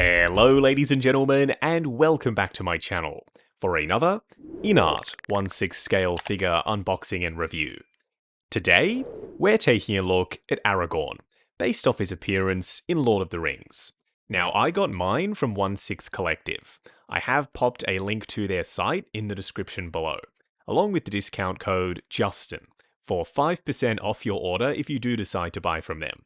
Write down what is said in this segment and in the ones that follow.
Hello ladies and gentlemen, and welcome back to my channel for another INART 1/6 scale figure unboxing and review. Today, we're taking a look at Aragorn, based off his appearance in Lord of the Rings. Now, I got mine from 1/6 Collective. I have popped a link to their site in the description below, along with the discount code JUSTIN for 5% off your order if you do decide to buy from them.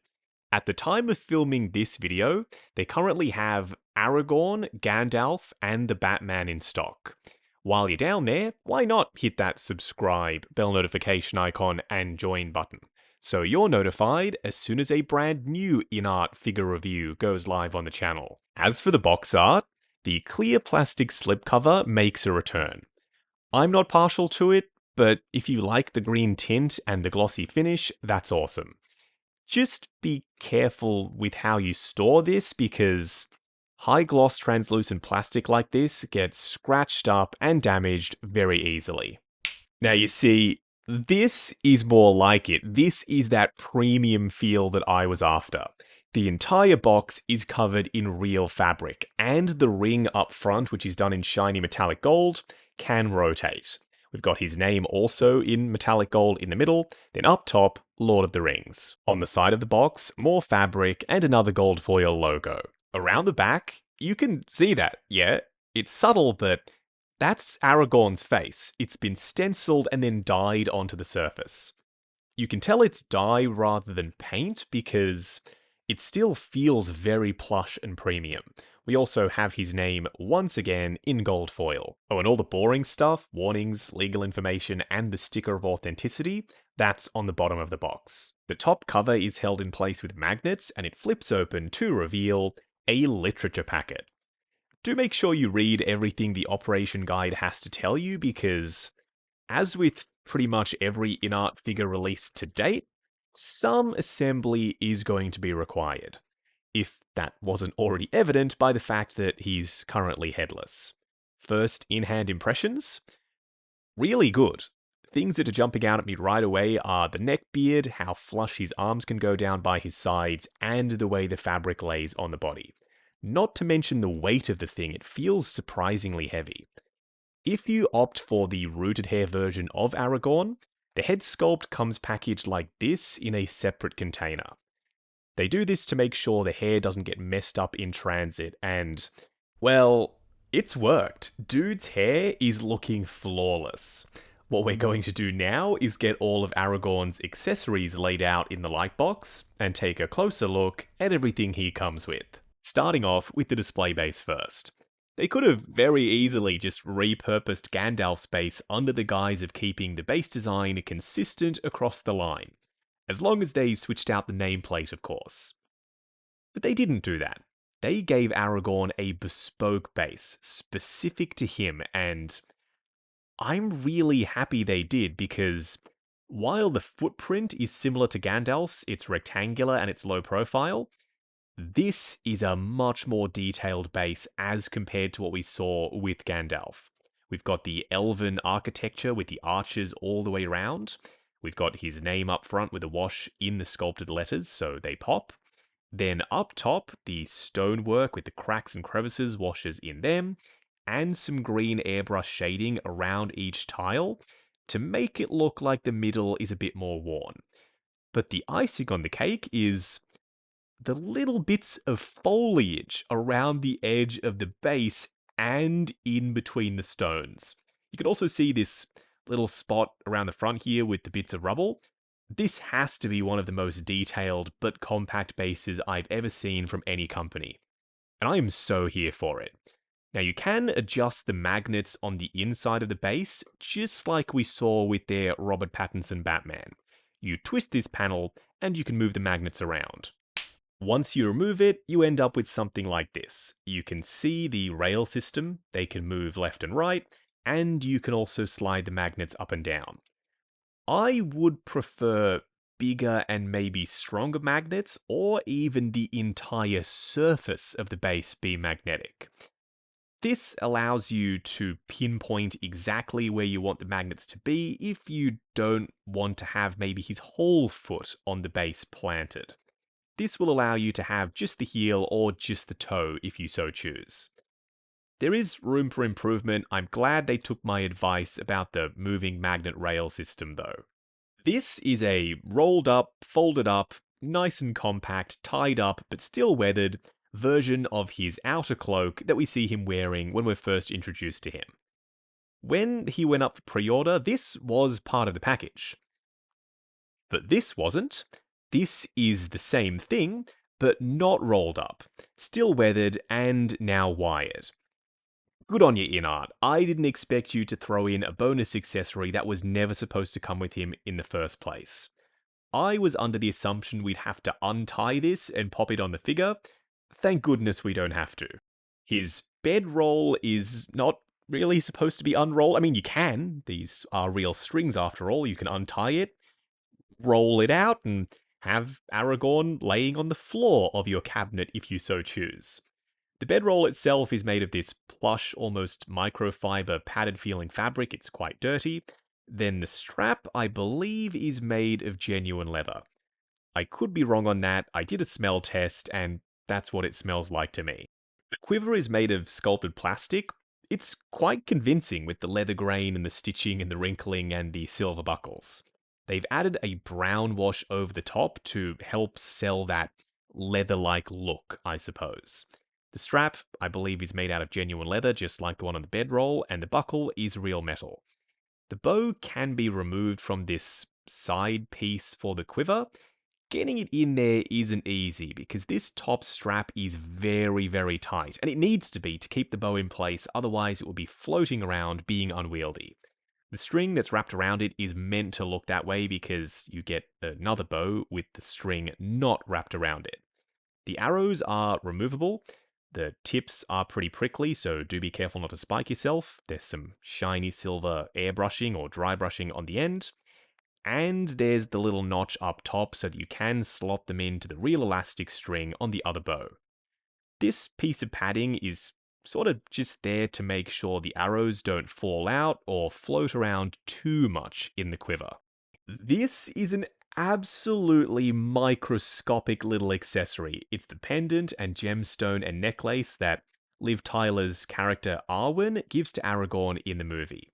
At the time of filming this video, they currently have Aragorn, Gandalf, and the Batman in stock. While you're down there, why not hit that subscribe, bell notification icon, and join button, so you're notified as soon as a brand new INART figure review goes live on the channel. As for the box art, the clear plastic slipcover makes a return. I'm not partial to it, but if you like the green tint and the glossy finish, that's awesome. Just be careful with how you store this because high gloss translucent plastic like this gets scratched up and damaged very easily. Now you see, this is more like it. This is that premium feel that I was after. The entire box is covered in real fabric, and the ring up front, which is done in shiny metallic gold, can rotate. We've got his name also in metallic gold in the middle, then up top, Lord of the Rings. On the side of the box, more fabric and another gold foil logo. Around the back, you can see that, yeah, it's subtle, but that's Aragorn's face. It's been stenciled and then dyed onto the surface. You can tell it's dye rather than paint because it still feels very plush and premium. We also have his name once again in gold foil. Oh, and all the boring stuff, warnings, legal information, and the sticker of authenticity, that's on the bottom of the box. The top cover is held in place with magnets, and it flips open to reveal a literature packet. Do make sure you read everything the operation guide has to tell you because, as with pretty much every INART figure released to date, some assembly is going to be required, if that wasn't already evident by the fact that he's currently headless. First in-hand impressions? Really good. Things that are jumping out at me right away are the neck beard, how flush his arms can go down by his sides, and the way the fabric lays on the body. Not to mention the weight of the thing, it feels surprisingly heavy. If you opt for the rooted hair version of Aragorn, the head sculpt comes packaged like this in a separate container. They do this to make sure the hair doesn't get messed up in transit, and, well, it's worked. Dude's hair is looking flawless. What we're going to do now is get all of Aragorn's accessories laid out in the lightbox, and take a closer look at everything he comes with. Starting off with the display base first. They could have very easily just repurposed Gandalf's base under the guise of keeping the base design consistent across the line. As long as they switched out the nameplate, of course. But they didn't do that. They gave Aragorn a bespoke base, specific to him, and I'm really happy they did because while the footprint is similar to Gandalf's, it's rectangular and it's low profile, this is a much more detailed base as compared to what we saw with Gandalf. We've got the elven architecture with the arches all the way around. We've got his name up front with a wash in the sculpted letters, so they pop. Then up top, the stonework with the cracks and crevices washes in them, and some green airbrush shading around each tile to make it look like the middle is a bit more worn. But the icing on the cake is the little bits of foliage around the edge of the base and in between the stones. You can also see this little spot around the front here with the bits of rubble. This has to be one of the most detailed but compact bases I've ever seen from any company, and I am so here for it. Now you can adjust the magnets on the inside of the base, just like we saw with their Robert Pattinson Batman. You twist this panel and you can move the magnets around. Once you remove it, you end up with something like this. You can see the rail system, they can move left and right, and you can also slide the magnets up and down. I would prefer bigger and maybe stronger magnets, or even the entire surface of the base be magnetic. This allows you to pinpoint exactly where you want the magnets to be if you don't want to have maybe his whole foot on the base planted. this will allow you to have just the heel or just the toe if you so choose. There is room for improvement. I'm glad they took my advice about the moving magnet rail system though. This is a rolled up, folded up, nice and compact, tied up, but still weathered version of his outer cloak that we see him wearing when we're first introduced to him. When he went up for pre-order, this was part of the package. But this wasn't. This is the same thing, but not rolled up, still weathered and now wired. Good on you, INART. I didn't expect you to throw in a bonus accessory that was never supposed to come with him in the first place. I was under the assumption we'd have to untie this and pop it on the figure. Thank goodness we don't have to. His bedroll is not really supposed to be unrolled. I mean, you can. These are real strings after all. You can untie it, roll it out, and have Aragorn laying on the floor of your cabinet if you so choose. The bedroll itself is made of this plush, almost microfiber padded feeling fabric. It's quite dirty. Then the strap, I believe, is made of genuine leather. I could be wrong on that. I did a smell test, and that's what it smells like to me. The quiver is made of sculpted plastic. It's quite convincing with the leather grain and the stitching and the wrinkling and the silver buckles. They've added a brown wash over the top to help sell that leather-like look, I suppose. The strap, I believe, is made out of genuine leather, just like the one on the bedroll, and the buckle is real metal. The bow can be removed from this side piece for the quiver. Getting it in there isn't easy because this top strap is very, very tight, and it needs to be to keep the bow in place, otherwise it will be floating around being unwieldy. The string that's wrapped around it is meant to look that way because you get another bow with the string not wrapped around it. The arrows are removable. The tips are pretty prickly, so do be careful not to spike yourself. There's some shiny silver airbrushing or dry brushing on the end. And there's the little notch up top so that you can slot them into the real elastic string on the other bow. This piece of padding is sort of just there to make sure the arrows don't fall out or float around too much in the quiver. This is an absolutely microscopic little accessory. It's the pendant and gemstone and necklace that Liv Tyler's character Arwen gives to Aragorn in the movie.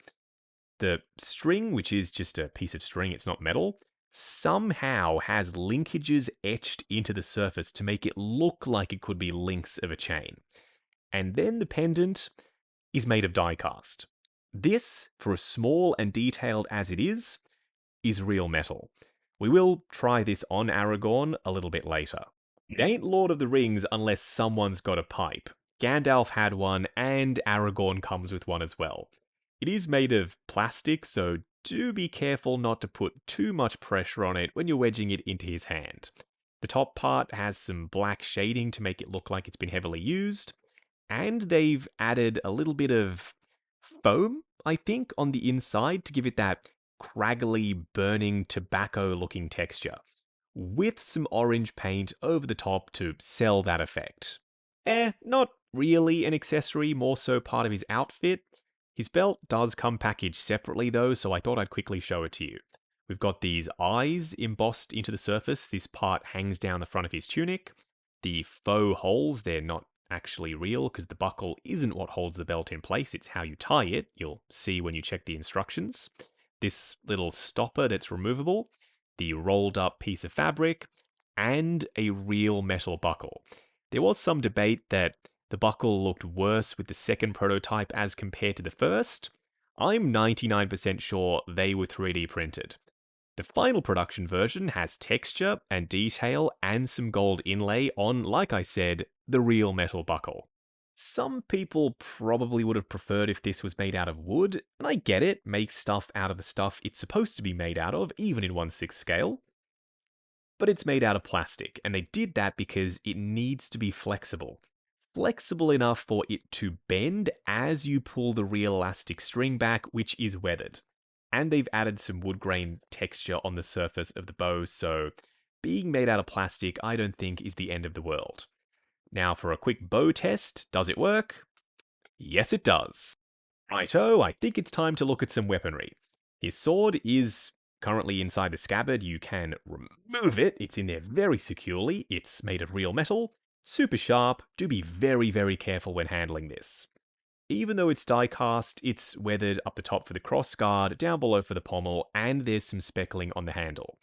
The string, which is just a piece of string, it's not metal, somehow has linkages etched into the surface to make it look like it could be links of a chain. And then the pendant is made of die cast. This, for as small and detailed as it is real metal. We will try this on Aragorn a little bit later. It ain't Lord of the Rings unless someone's got a pipe. Gandalf had one, and Aragorn comes with one as well. It is made of plastic, so do be careful not to put too much pressure on it when you're wedging it into his hand. The top part has some black shading to make it look like it's been heavily used, and they've added a little bit of foam, I think, on the inside to give it that craggly, burning, tobacco-looking texture, with some orange paint over the top to sell that effect. Not really an accessory, more so part of his outfit. His belt does come packaged separately though, so I thought I'd quickly show it to you. We've got these eyes embossed into the surface. This part hangs down the front of his tunic. The faux holes, they're not actually real because the buckle isn't what holds the belt in place, it's how you tie it. You'll see when you check the instructions. This little stopper that's removable, the rolled up piece of fabric, and a real metal buckle. There was some debate that the buckle looked worse with the second prototype as compared to the first. I'm 99% sure they were 3D printed. The final production version has texture and detail and some gold inlay on, like I said, the real metal buckle. Some people probably would have preferred if this was made out of wood, and I get it, make stuff out of the stuff it's supposed to be made out of, even in 1/6 scale. But it's made out of plastic, and they did that because it needs to be flexible. Flexible enough for it to bend as you pull the real elastic string back, which is weathered. And they've added some wood grain texture on the surface of the bow, so being made out of plastic I don't think is the end of the world. Now for a quick bow test, does it work? Yes it does. Righto, I think it's time to look at some weaponry. His sword is currently inside the scabbard. You can remove it. It's in there very securely. It's made of real metal. Super sharp. Do be very, very careful when handling this. Even though it's die cast, it's weathered up the top for the cross guard, down below for the pommel, and there's some speckling on the handle.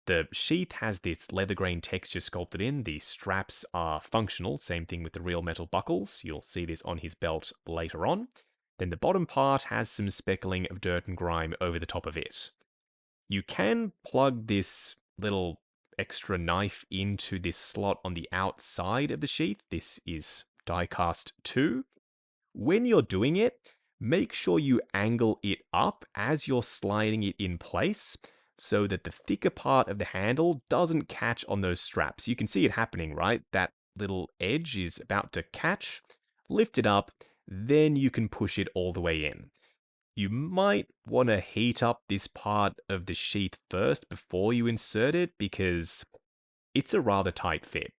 The sheath has this leather grain texture sculpted in. The straps are functional, same thing with the real metal buckles. You'll see this on his belt later on. Then the bottom part has some speckling of dirt and grime over the top of it. You can plug this little extra knife into this slot on the outside of the sheath. This is die cast too. When you're doing it, make sure you angle it up as you're sliding it in place so that the thicker part of the handle doesn't catch on those straps. You can see it happening, right? That little edge is about to catch. Lift it up, then you can push it all the way in. You might want to heat up this part of the sheath first before you insert it because it's a rather tight fit.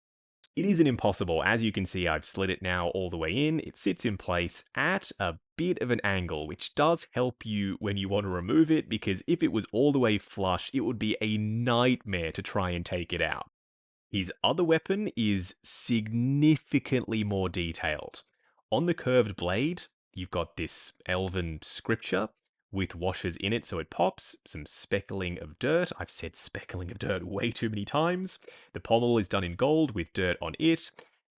It isn't impossible. As you can see, I've slid it now all the way in. It sits in place at a bit of an angle, which does help you when you want to remove it, because if it was all the way flush, it would be a nightmare to try and take it out. His other weapon is significantly more detailed. On the curved blade, you've got this elven scripture with washers in it so it pops, some speckling of dirt. I've said speckling of dirt way too many times. The pommel is done in gold with dirt on it.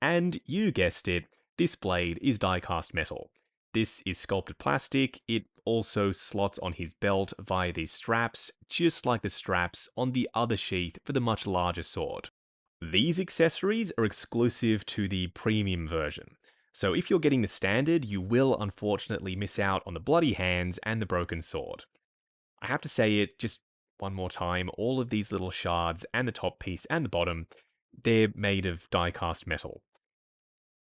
And you guessed it, this blade is die-cast metal. This is sculpted plastic. It also slots on his belt via these straps, just like the straps on the other sheath for the much larger sword. These accessories are exclusive to the premium version. So if you're getting the standard, you will unfortunately miss out on the bloody hands and the broken sword. I have to say it just one more time, all of these little shards and the top piece and the bottom, they're made of die-cast metal.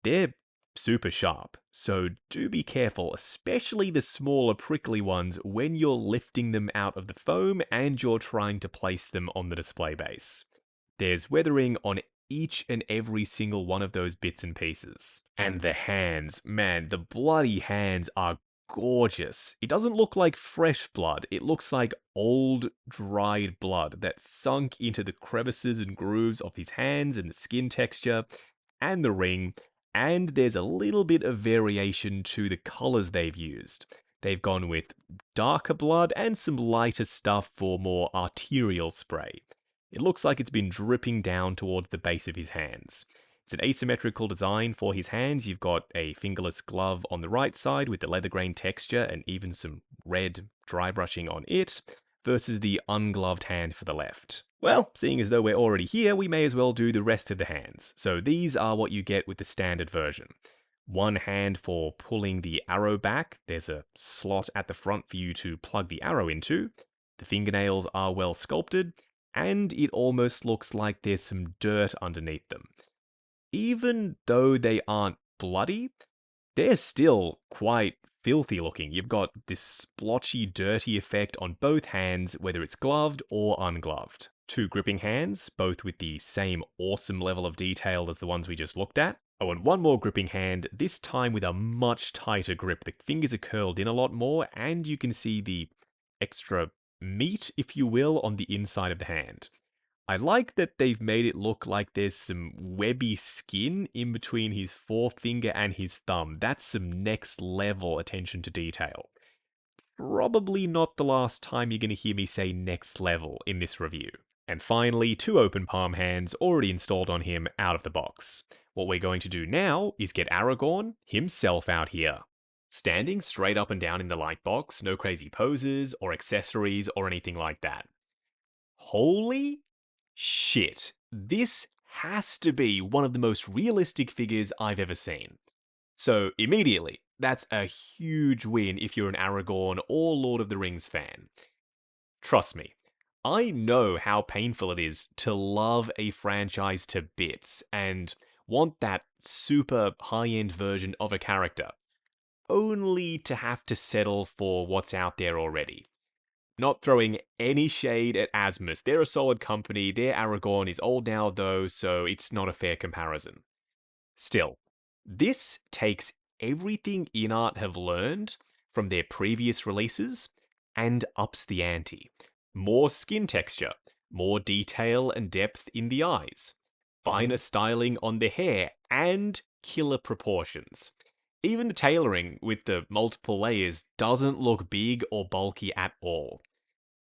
They're super sharp, so do be careful, especially the smaller prickly ones when you're lifting them out of the foam and you're trying to place them on the display base. There's weathering on each and every single one of those bits and pieces. And the hands, man, the bloody hands are gorgeous. It doesn't look like fresh blood. It looks like old, dried blood that sunk into the crevices and grooves of his hands and the skin texture and the ring. And there's a little bit of variation to the colors they've used. They've gone with darker blood and some lighter stuff for more arterial spray. It looks like it's been dripping down towards the base of his hands. It's an asymmetrical design for his hands. You've got a fingerless glove on the right side with the leather grain texture and even some red dry brushing on it, versus the ungloved hand for the left. Well, seeing as though we're already here, we may as well do the rest of the hands. So these are what you get with the standard version. One hand for pulling the arrow back. There's a slot at the front for you to plug the arrow into. The fingernails are well sculpted, and it almost looks like there's some dirt underneath them. Even though they aren't bloody, they're still quite filthy looking. You've got this splotchy, dirty effect on both hands, whether it's gloved or ungloved. Two gripping hands, both with the same awesome level of detail as the ones we just looked at. Oh, and one more gripping hand, this time with a much tighter grip. The fingers are curled in a lot more, and you can see the extra meat, if you will, on the inside of the hand. I like that they've made it look like there's some webby skin in between his forefinger and his thumb. That's some next level attention to detail. Probably not the last time you're going to hear me say next level in this review. And finally, two open palm hands already installed on him out of the box. What we're going to do now is get Aragorn himself out here. Standing straight up and down in the light box, no crazy poses or accessories or anything like that. Holy shit, this has to be one of the most realistic figures I've ever seen. So immediately, that's a huge win if you're an Aragorn or Lord of the Rings fan. Trust me, I know how painful it is to love a franchise to bits and want that super high-end version of a character, only to have to settle for what's out there already. Not throwing any shade at Asmus. They're a solid company. Their Aragorn is old now though, so it's not a fair comparison. Still, this takes everything INART have learned from their previous releases and ups the ante. More skin texture, more detail and depth in the eyes, finer styling on the hair, and killer proportions. Even the tailoring with the multiple layers doesn't look big or bulky at all.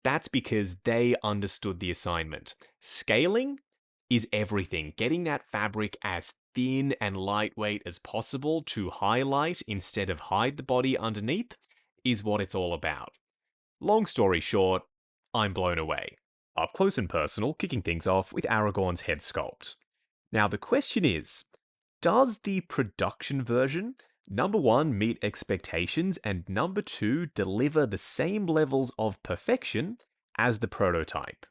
That's because they understood the assignment. Scaling is everything. Getting that fabric as thin and lightweight as possible to highlight instead of hide the body underneath is what it's all about. Long story short, I'm blown away. Up close and personal, kicking things off with Aragorn's head sculpt. Now the question is, does the production version, number one, meet expectations, and number two, deliver the same levels of perfection as the prototype?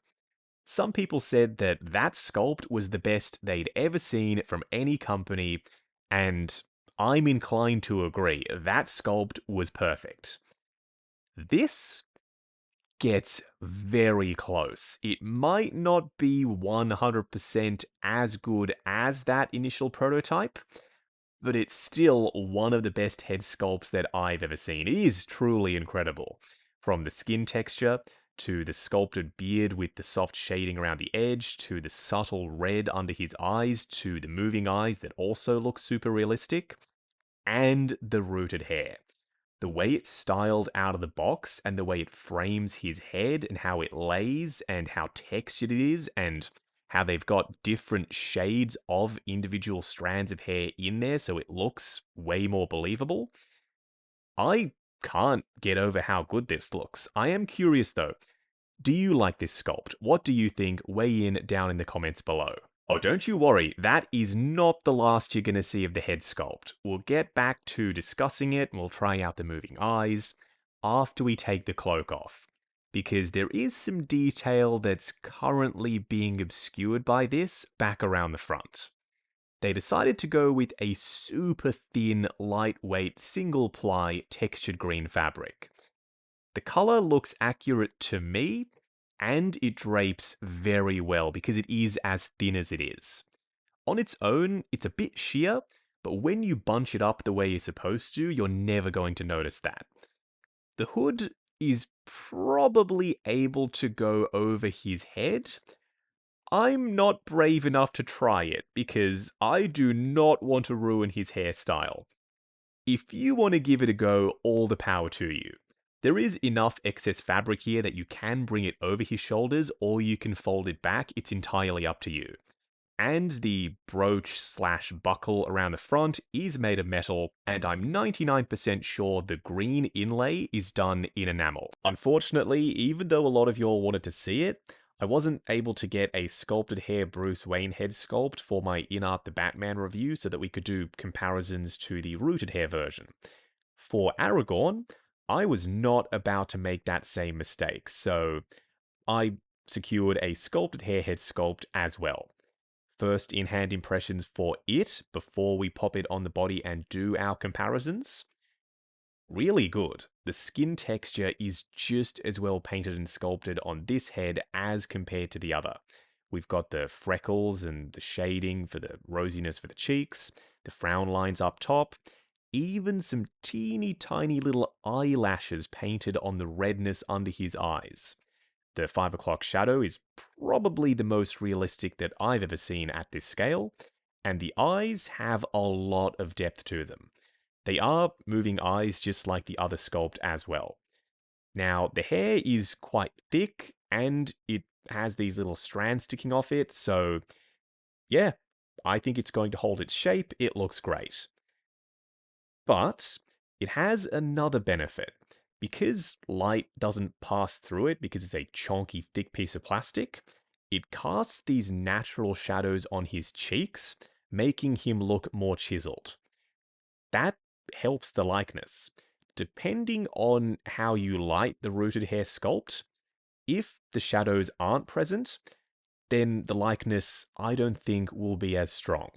Some people said that that sculpt was the best they'd ever seen from any company, and I'm inclined to agree. That sculpt was perfect. This gets very close. It might not be 100% as good as that initial prototype, but it's still one of the best head sculpts that I've ever seen. It is truly incredible. From the skin texture, to the sculpted beard with the soft shading around the edge, to the subtle red under his eyes, to the moving eyes that also look super realistic, and the rooted hair. The way it's styled out of the box and the way it frames his head and how it lays and how textured it is and how they've got different shades of individual strands of hair in there so it looks way more believable. I can't get over how good this looks. I am curious though, do you like this sculpt? What do you think? Weigh in down in the comments below. Oh, don't you worry, that is not the last you're going to see of the head sculpt. We'll get back to discussing it, and we'll try out the moving eyes after we take the cloak off. Because there is some detail that's currently being obscured by this back around the front. They decided to go with a super thin, lightweight, single-ply textured green fabric. The color looks accurate to me, and it drapes very well because it is as thin as it is. On its own, it's a bit sheer, but when you bunch it up the way you're supposed to, you're never going to notice that. The hood is probably able to go over his head. I'm not brave enough to try it because I do not want to ruin his hairstyle. If you want to give it a go, all the power to you. There is enough excess fabric here that you can bring it over his shoulders or you can fold it back. It's entirely up to you. And the brooch slash buckle around the front is made of metal, and I'm 99% sure the green inlay is done in enamel. Unfortunately, even though a lot of y'all wanted to see it, I wasn't able to get a sculpted hair Bruce Wayne head sculpt for my INART the Batman review so that we could do comparisons to the rooted hair version. For Aragorn, I was not about to make that same mistake, so I secured a sculpted hair head sculpt as well. First in-hand impressions for it before we pop it on the body and do our comparisons. Really good. The skin texture is just as well painted and sculpted on this head as compared to the other. We've got the freckles and the shading for the rosiness for the cheeks, the frown lines up top, even some teeny tiny little eyelashes painted on the redness under his eyes. The 5 o'clock shadow is probably the most realistic that I've ever seen at this scale, and the eyes have a lot of depth to them. They are moving eyes just like the other sculpt as well. Now, the hair is quite thick, and it has these little strands sticking off it, so yeah, I think it's going to hold its shape. It looks great. But it has another benefit. Because light doesn't pass through it because it's a chunky, thick piece of plastic, it casts these natural shadows on his cheeks, making him look more chiseled. That helps the likeness. Depending on how you light the rooted hair sculpt, if the shadows aren't present, then the likeness I don't think will be as strong.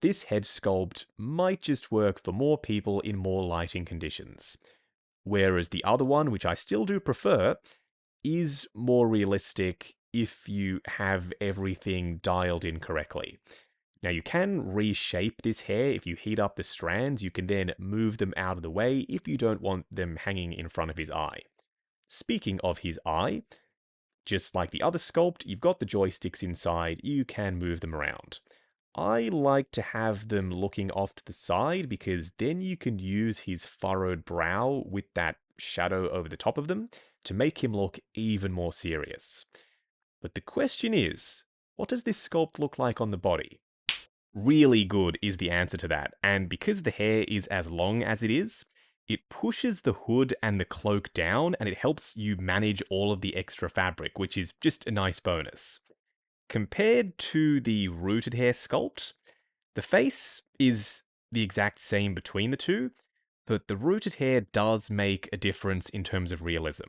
This head sculpt might just work for more people in more lighting conditions. Whereas the other one, which I still do prefer, is more realistic if you have everything dialed in correctly. Now you can reshape this hair if you heat up the strands. You can then move them out of the way if you don't want them hanging in front of his eye. Speaking of his eye, Just like the other sculpt, you've got the joysticks inside, you can move them around. I like to have them looking off to the side because then you can use his furrowed brow with that shadow over the top of them to make him look even more serious. But the question is, what does this sculpt look like on the body? Really good is the answer to that, and because the hair is as long as it is, it pushes the hood and the cloak down and it helps you manage all of the extra fabric, which is just a nice bonus. Compared to the rooted hair sculpt, the face is the exact same between the two, but the rooted hair does make a difference in terms of realism.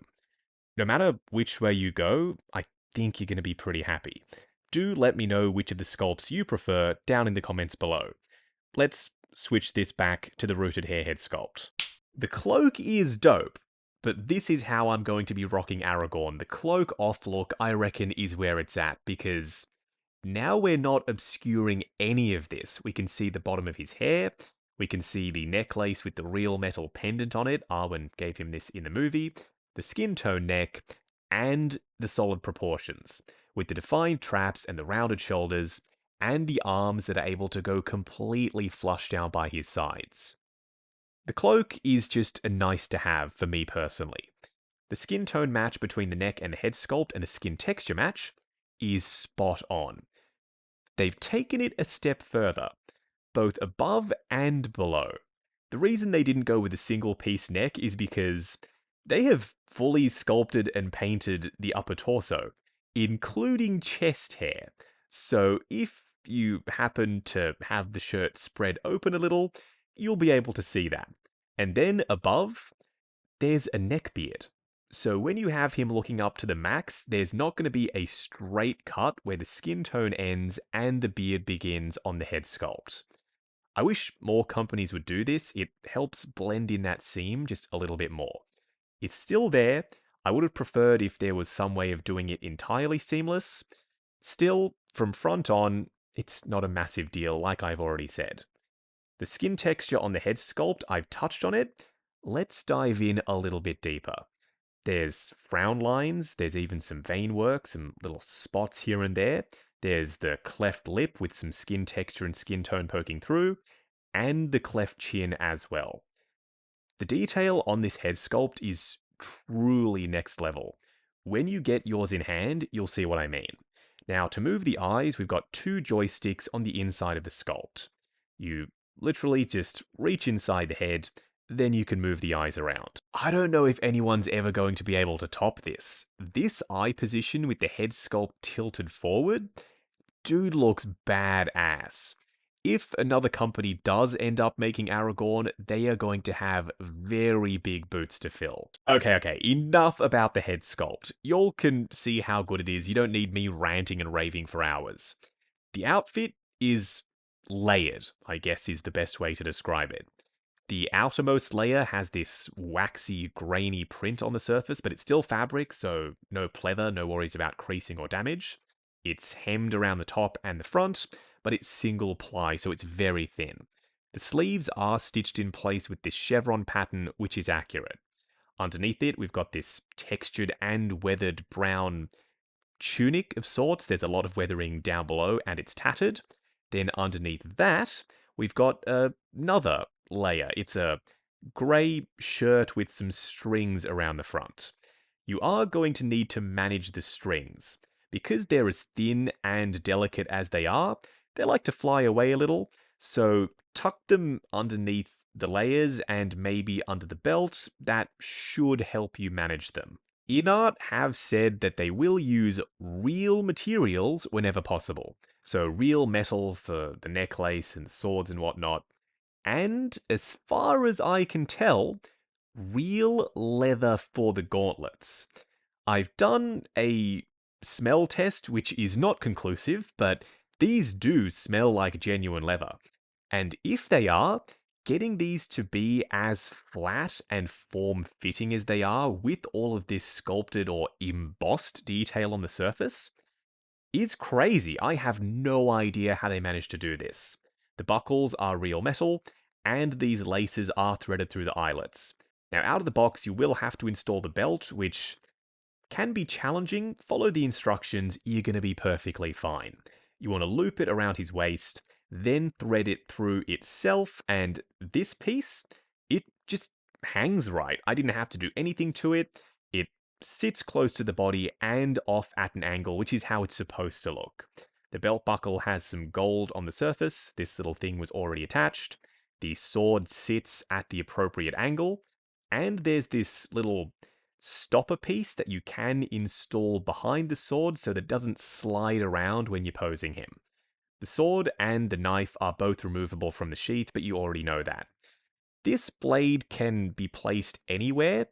No matter which way you go, I think you're going to be pretty happy. Do let me know which of the sculpts you prefer down in the comments below. Let's switch this back to the rooted hair head sculpt. The cloak is dope, but this is how I'm going to be rocking Aragorn. The cloak off look, I reckon, is where it's at, because now we're not obscuring any of this. We can see the bottom of his hair, we can see the necklace with the real metal pendant on it. Arwen gave him this in the movie, the skin tone neck, and the solid proportions, with the defined traps and the rounded shoulders, and the arms that are able to go completely flush down by his sides. The cloak is just a nice to have for me personally. The skin tone match between the neck and the head sculpt and the skin texture match is spot on. They've taken it a step further, both above and below. The reason they didn't go with a single piece neck is because they have fully sculpted and painted the upper torso, including chest hair. So if you happen to have the shirt spread open a little, you'll be able to see that. And then above, there's a neck beard. So when you have him looking up to the max, there's not going to be a straight cut where the skin tone ends and the beard begins on the head sculpt. I wish more companies would do this. It helps blend in that seam just a little bit more. It's still there. I would have preferred if there was some way of doing it entirely seamless. Still, from front on, it's not a massive deal, like I've already said. The skin texture on the head sculpt, I've touched on it. Let's dive in a little bit deeper. There's frown lines, there's even some vein work, some little spots here and there. There's the cleft lip with some skin texture and skin tone poking through, and the cleft chin as well. The detail on this head sculpt is truly next level. When you get yours in hand, you'll see what I mean. Now, to move the eyes, we've got two joysticks on the inside of the sculpt. You literally just reach inside the head, then you can move the eyes around. I don't know if anyone's ever going to be able to top this. This eye position with the head sculpt tilted forward, dude looks badass. If another company does end up making Aragorn, they are going to have very big boots to fill. Okay, enough about the head sculpt. Y'all can see how good it is. You don't need me ranting and raving for hours. The outfit is layered, I guess is the best way to describe it. The outermost layer has this waxy, grainy print on the surface, but it's still fabric, so no pleather, no worries about creasing or damage. It's hemmed around the top and the front, but it's single ply, so it's very thin. The sleeves are stitched in place with this chevron pattern, which is accurate. Underneath it, we've got this textured and weathered brown tunic of sorts. There's a lot of weathering down below, and it's tattered. Then underneath that, we've got another layer. It's a grey shirt with some strings around the front. You are going to need to manage the strings. Because they're as thin and delicate as they are, they like to fly away a little, so tuck them underneath the layers and maybe under the belt. That should help you manage them. INART have said that they will use real materials whenever possible. So real metal for the necklace and the swords and whatnot. And as far as I can tell, real leather for the gauntlets. I've done a smell test, which is not conclusive, but these do smell like genuine leather. And if they are, getting these to be as flat and form-fitting as they are with all of this sculpted or embossed detail on the surface is crazy. I have no idea how they managed to do this. The buckles are real metal, and these laces are threaded through the eyelets. Now, out of the box, you will have to install the belt, which can be challenging. Follow the instructions, you're going to be perfectly fine. You want to loop it around his waist, then thread it through itself, and this piece, it just hangs right. I didn't have to do anything to it. It sits close to the body and off at an angle, which is how it's supposed to look. The belt buckle has some gold on the surface. This little thing was already attached. The sword sits at the appropriate angle, and there's this little stopper piece that you can install behind the sword so that it doesn't slide around when you're posing him. The sword and the knife are both removable from the sheath, but you already know that. This blade can be placed anywhere.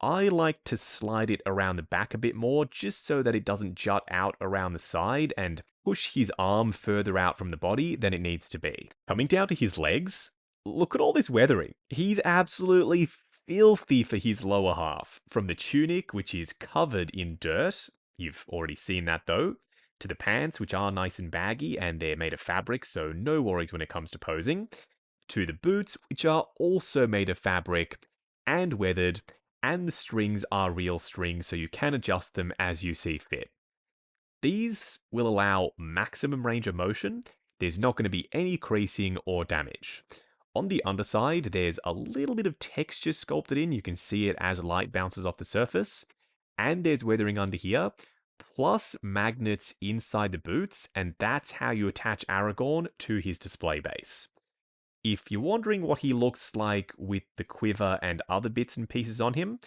I like to slide it around the back a bit more just so that it doesn't jut out around the side and push his arm further out from the body than it needs to be. Coming down to his legs, look at all this weathering. He's absolutely filthy for his lower half. From the tunic, which is covered in dirt, you've already seen that though, to the pants, which are nice and baggy and they're made of fabric, so no worries when it comes to posing, to the boots, which are also made of fabric and weathered, and the strings are real strings, so you can adjust them as you see fit. These will allow maximum range of motion. There's not going to be any creasing or damage. On the underside, there's a little bit of texture sculpted in. You can see it as light bounces off the surface. And there's weathering under here, plus magnets inside the boots, and that's how you attach Aragorn to his display base. If you're wondering what he looks like with the quiver and other bits and pieces on him,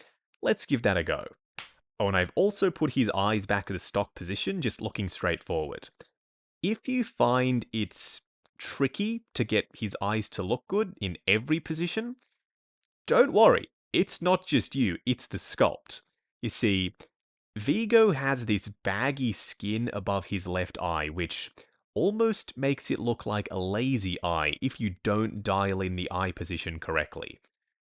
let's give that a go. Oh, and I've also put his eyes back to the stock position, just looking straight forward. If you find it's tricky to get his eyes to look good in every position, don't worry. It's not just you, it's the sculpt. You see, Vigo has this baggy skin above his left eye, which almost makes it look like a lazy eye if you don't dial in the eye position correctly.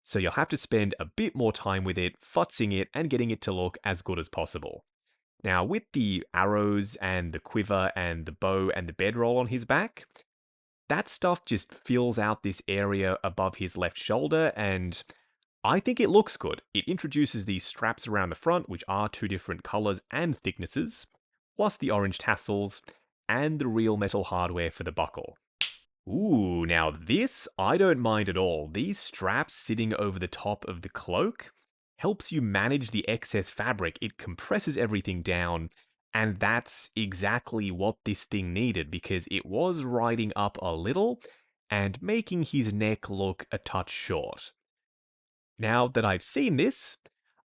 So you'll have to spend a bit more time with it, futzing it, and getting it to look as good as possible. Now, with the arrows and the quiver and the bow and the bedroll on his back, that stuff just fills out this area above his left shoulder, and I think it looks good. It introduces these straps around the front, which are two different colors and thicknesses, plus the orange tassels, and the real metal hardware for the buckle. Ooh, now this I don't mind at all. These straps sitting over the top of the cloak helps you manage the excess fabric. It compresses everything down, and that's exactly what this thing needed because it was riding up a little and making his neck look a touch short. Now that I've seen this,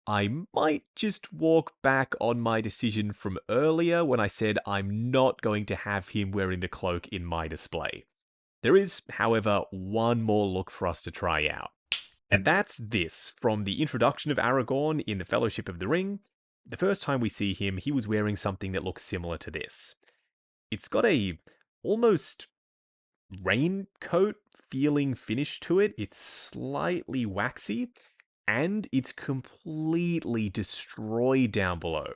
I might just walk back on my decision from earlier when I said I'm not going to have him wearing the cloak in my display. There is, however, one more look for us to try out. And that's this. From the introduction of Aragorn in the Fellowship of the Ring, the first time we see him, he was wearing something that looks similar to this. It's got a almost raincoat feeling finish to it. It's slightly waxy, and it's completely destroyed down below.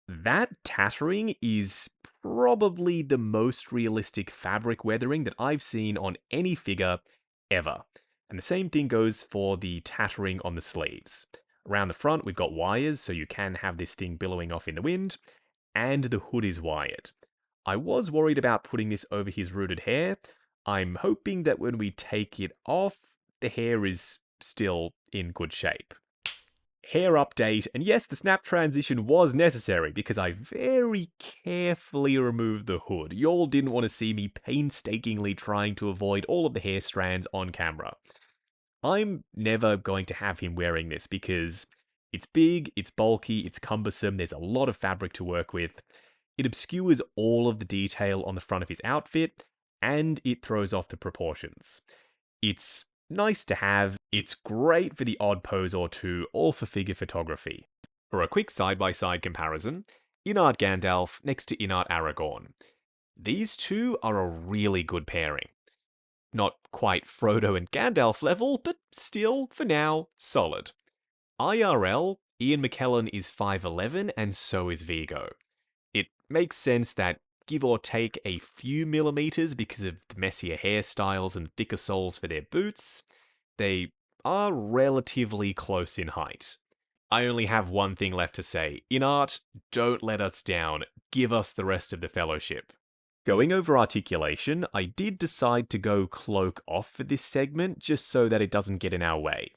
That tattering is probably the most realistic fabric weathering that I've seen on any figure ever. And the same thing goes for the tattering on the sleeves. Around the front, we've got wires, so you can have this thing billowing off in the wind, and the hood is wired. I was worried about putting this over his rooted hair. I'm hoping that when we take it off, the hair is still in good shape. Hair update, and yes, the snap transition was necessary because I very carefully removed the hood. Y'all didn't want to see me painstakingly trying to avoid all of the hair strands on camera. I'm never going to have him wearing this because it's big, it's bulky, it's cumbersome, there's a lot of fabric to work with. It obscures all of the detail on the front of his outfit, and it throws off the proportions. It's nice to have, it's great for the odd pose or two, or for figure photography. For a quick side-by-side comparison, INART Gandalf next to INART Aragorn. These two are a really good pairing. Not quite Frodo and Gandalf level, but still, for now, solid. IRL, Ian McKellen is 5'11", and so is Vigo. It makes sense that give or take a few millimeters because of the messier hairstyles and thicker soles for their boots, they are relatively close in height. I only have one thing left to say. INART, don't let us down. Give us the rest of the fellowship. Going over articulation, I did decide to go cloak off for this segment just so that it doesn't get in our way.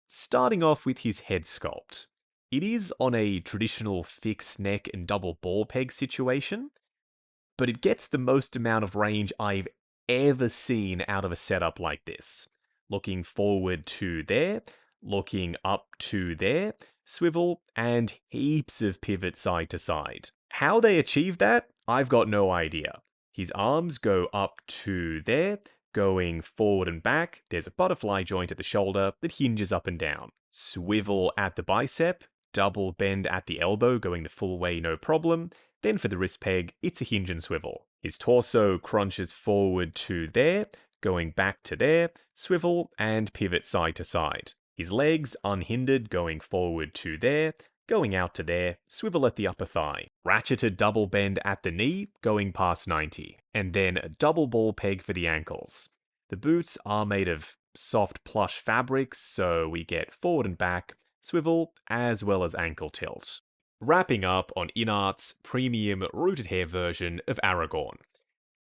Starting off with his head sculpt. It is on a traditional fixed neck and double ball peg situation, but it gets the most amount of range I've ever seen out of a setup like this. Looking forward to there, looking up to there, swivel, and heaps of pivot side to side. How they achieve that, I've got no idea. His arms go up to there, going forward and back. There's a butterfly joint at the shoulder that hinges up and down. Swivel at the bicep, double bend at the elbow, going the full way, no problem. Then for the wrist peg, it's a hinge and swivel. His torso crunches forward to there, going back to there, swivel, and pivot side to side. His legs unhindered, going forward to there, going out to there, swivel at the upper thigh. Ratcheted double bend at the knee, going past 90. And then a double ball peg for the ankles. The boots are made of soft plush fabrics, so we get forward and back, swivel, as well as ankle tilt. Wrapping up on INART's premium rooted hair version of Aragorn.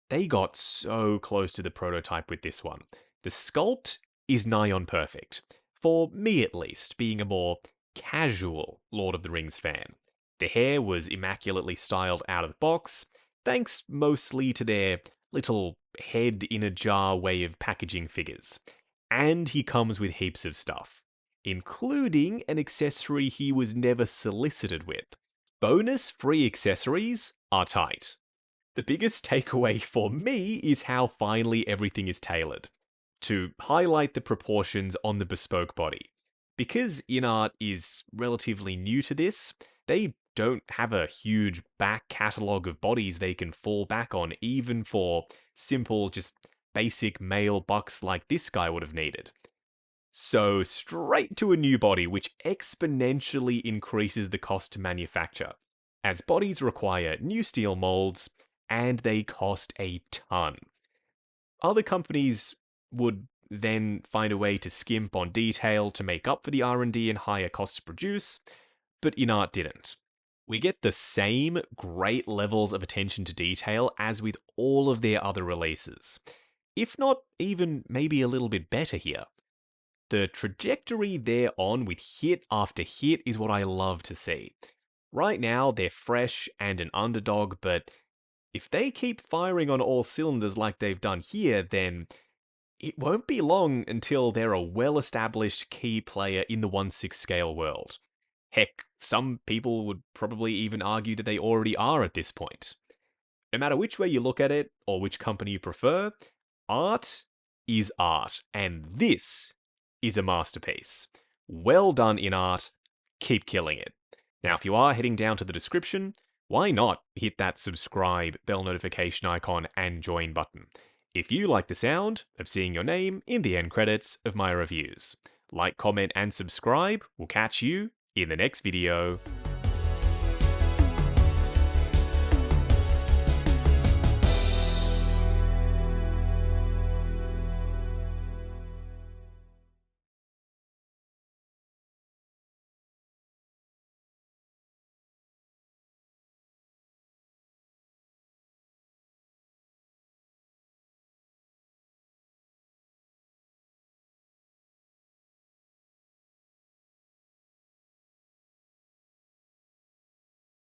They got so close to the prototype with this one. The sculpt is nigh on perfect. For me at least, being a more casual Lord of the Rings fan. The hair was immaculately styled out of the box, thanks mostly to their little head in a jar way of packaging figures. And he comes with heaps of stuff, including an accessory he was never solicited with. Bonus free accessories are tight. The biggest takeaway for me is how finely everything is tailored, to highlight the proportions on the bespoke body. Because INART is relatively new to this, they don't have a huge back catalogue of bodies they can fall back on, even for simple, just basic male bucks like this guy would have needed. So straight to a new body, which exponentially increases the cost to manufacture, as bodies require new steel molds, and they cost a ton. Other companies would then find a way to skimp on detail to make up for the R&D and higher costs to produce, but INART didn't. We get the same great levels of attention to detail as with all of their other releases, if not even maybe a little bit better here. The trajectory they're on with hit after hit is what I love to see. Right now, they're fresh and an underdog, but if they keep firing on all cylinders like they've done here, then it won't be long until they're a well-established key player in the 1/6 scale world. Heck, some people would probably even argue that they already are at this point. No matter which way you look at it, or which company you prefer, art is art, and this is a masterpiece. Well done, INART. Keep killing it. Now, if you are heading down to the description, why not hit that subscribe, bell notification icon, and join button, if you like the sound of seeing your name in the end credits of my reviews. Like, comment, and subscribe. We'll catch you in the next video.